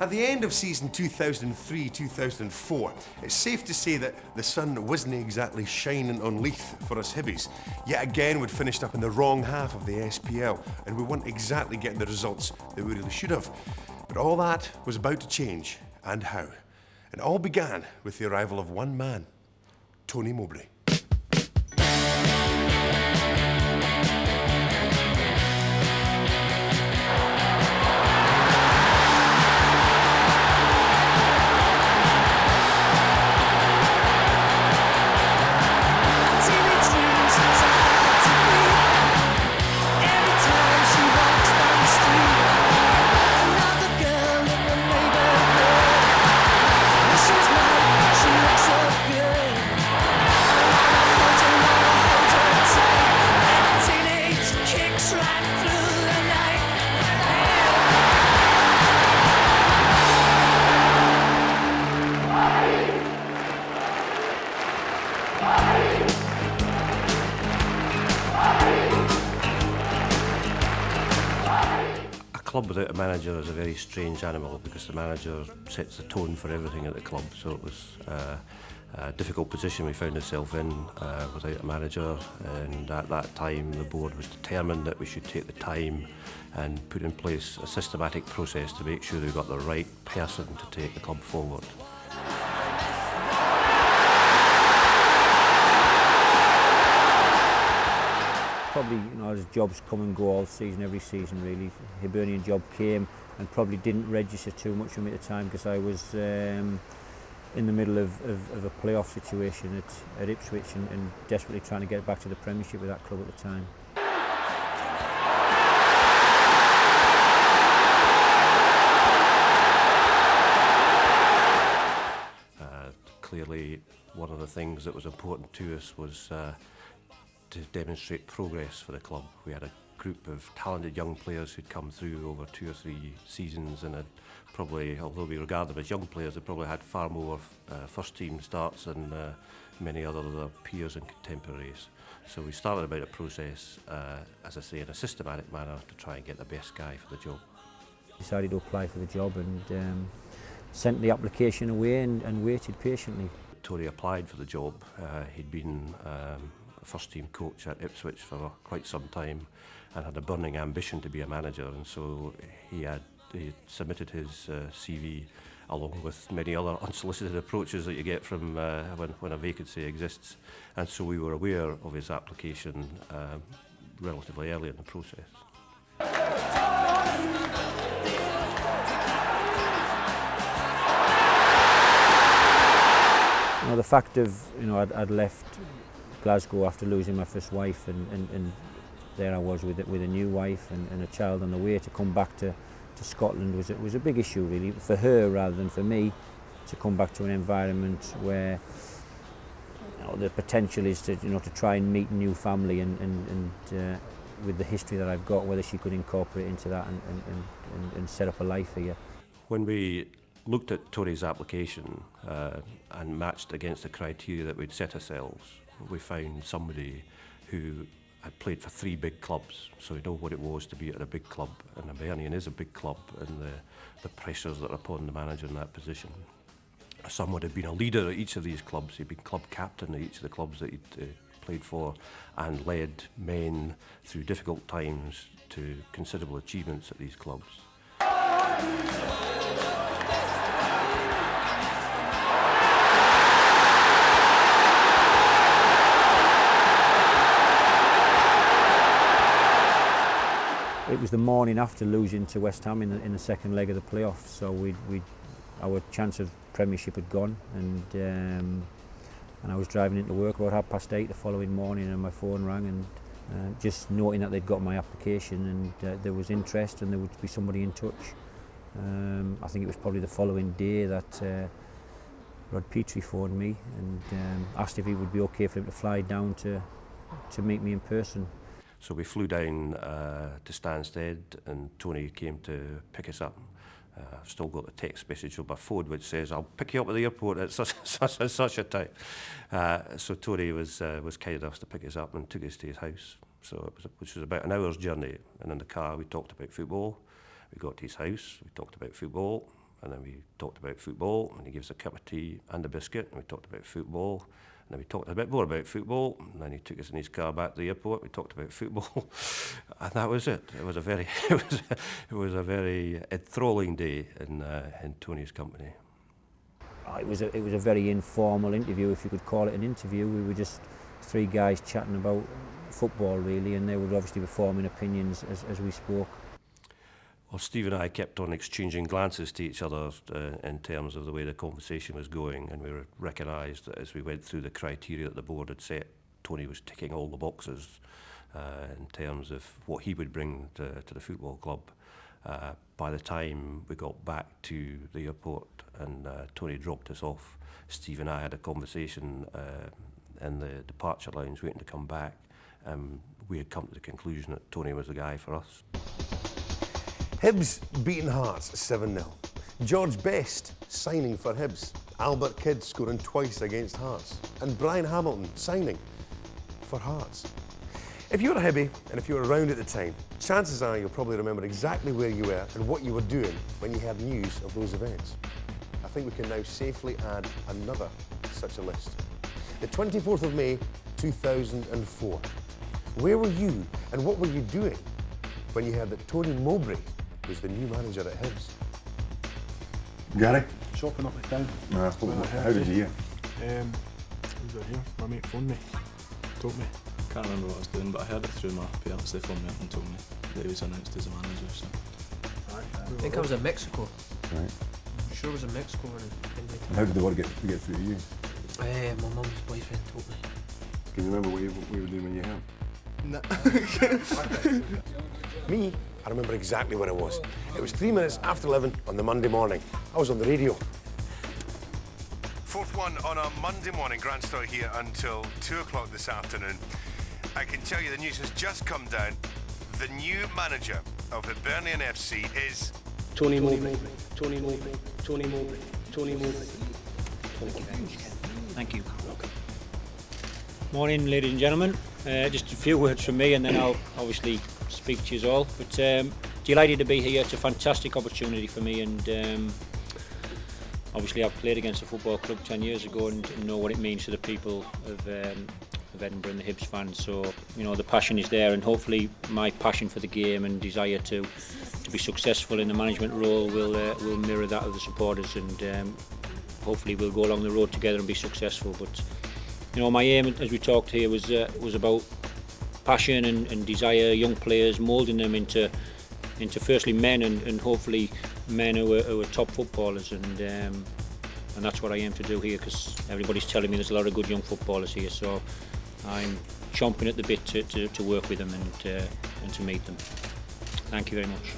At the end of season 2003-2004, it's safe to say that the sun wasn't exactly shining on Leith for us Hibbies. Yet again, we'd finished up in the wrong half of the SPL, and we weren't exactly getting the results that we really should have. But all that was about to change, and how? It all began with the arrival of one man, Tony Mowbray. A club without a manager is a very strange animal because the manager sets the tone for everything at the club. So it was a difficult position we found ourselves in without a manager, and at that time the board was determined that we should take the time and put in place a systematic process to make sure we got the right person to take the club forward. Probably, as jobs come and go all season, every season really. Hibernian job came and probably didn't register too much for me at the time because I was in the middle of a playoff situation at Ipswich and desperately trying to get back to the Premiership with that club at the time. Clearly, one of the things that was important to us was to demonstrate progress for the club. We had a group of talented young players who'd come through over 2 or 3 seasons and had probably, although we regard them as young players, they probably had far more first team starts than many other of their peers and contemporaries. So we started about a process, as I say, in a systematic manner to try and get the best guy for the job. Decided to apply for the job and sent the application away and waited patiently. Tony applied for the job. He'd been a first team coach at Ipswich for quite some time and had a burning ambition to be a manager, and so he submitted his CV along with many other unsolicited approaches that you get from when a vacancy exists, and so we were aware of his application relatively early in the process. The fact of I'd left Glasgow after losing my first wife, and there I was with a new wife and a child on the way. To come back to Scotland was a big issue really for her rather than for me, to come back to an environment where the potential is to try and meet a new family and with the history that I've got, whether she could incorporate into that and set up a life here. When we looked at Tony's application and matched against the criteria that we'd set ourselves, we found somebody who had played for 3 big clubs, so we know what it was to be at a big club, and Hibernian is a big club, and the pressures that are upon the manager in that position. Someone had been a leader at each of these clubs. He'd been club captain at each of the clubs that he'd played for and led men through difficult times to considerable achievements at these clubs. It was the morning after losing to West Ham in the second leg of the playoffs, so our chance of Premiership had gone, and I was driving into work about 8:30 the following morning, and my phone rang, and just noting that they'd got my application and there was interest and there would be somebody in touch. I think it was probably the following day that Rod Petrie phoned me and asked if it would be okay for him to fly down to meet me in person. So we flew down to Stansted, and Tony came to pick us up. I've still got the text message on my phone which says, "I'll pick you up at the airport at such a time." So Tony was kind enough to pick us up and took us to his house. So which was about an hour's journey, and in the car we talked about football. We got to his house, we talked about football, and then we talked about football, and he gave us a cup of tea and a biscuit, and we talked about football. And then we talked a bit more about football, and then he took us in his car back to the airport. We talked about football, and that was it. It was a very, it was a very enthralling day in Tony's company. It was a very informal interview, if you could call it an interview. We were just three guys chatting about football, really, and they would obviously be forming opinions as we spoke. Well, Steve and I kept on exchanging glances to each other in terms of the way the conversation was going, and we recognised that as we went through the criteria that the board had set, Tony was ticking all the boxes in terms of what he would bring to the football club. By the time we got back to the airport and Tony dropped us off, Steve and I had a conversation in the departure lounge waiting to come back. We had come to the conclusion that Tony was the guy for us. Hibs beating Hearts 7-0. George Best signing for Hibs. Albert Kidd scoring twice against Hearts. And Brian Hamilton signing for Hearts. If you were a Hibby and if you were around at the time, chances are you'll probably remember exactly where you were and what you were doing when you heard news of those events. I think we can now safely add another such a list. The 24th of May 2004. Where were you and what were you doing when you heard that Tony Mowbray was the new manager at Hibs? Gary? Shopping up my town. How did you hear? Was I here? My mate phoned me, told me. Can't remember what I was doing, but I heard it through my parents. They phoned me up and told me that he was announced as a manager. So. I think I was in Mexico. Right. I'm sure I was in Mexico And how did the word get through to you? my mum's boyfriend told me. Can you remember what you were doing when you heard? No. Me, I remember exactly where I was. It was 3 minutes after 11 on the Monday morning. I was on the radio. Fourth one on a Monday morning. Grant Story here until 2 o'clock this afternoon. I can tell you the news has just come down. The new manager of Hibernian FC is Tony Mowbray. Tony Mowbray. Tony Mowbray. Tony Mowbray. Thank you. Morning, ladies and gentlemen. Just a few words from me, and then I'll obviously speak to you all. But delighted to be here. It's a fantastic opportunity for me, and obviously I've played against a football club 10 years ago and know what it means to the people of Edinburgh and the Hibs fans. So you know the passion is there, and hopefully my passion for the game and desire to be successful in the management role will mirror that of the supporters, and hopefully we'll go along the road together and be successful. But you know, my aim, as we talked here, was about passion and desire, young players, moulding them into firstly men and hopefully men who are top footballers, and that's what I aim to do here, because everybody's telling me there's a lot of good young footballers here, so I'm chomping at the bit to work with them and to meet them. Thank you very much.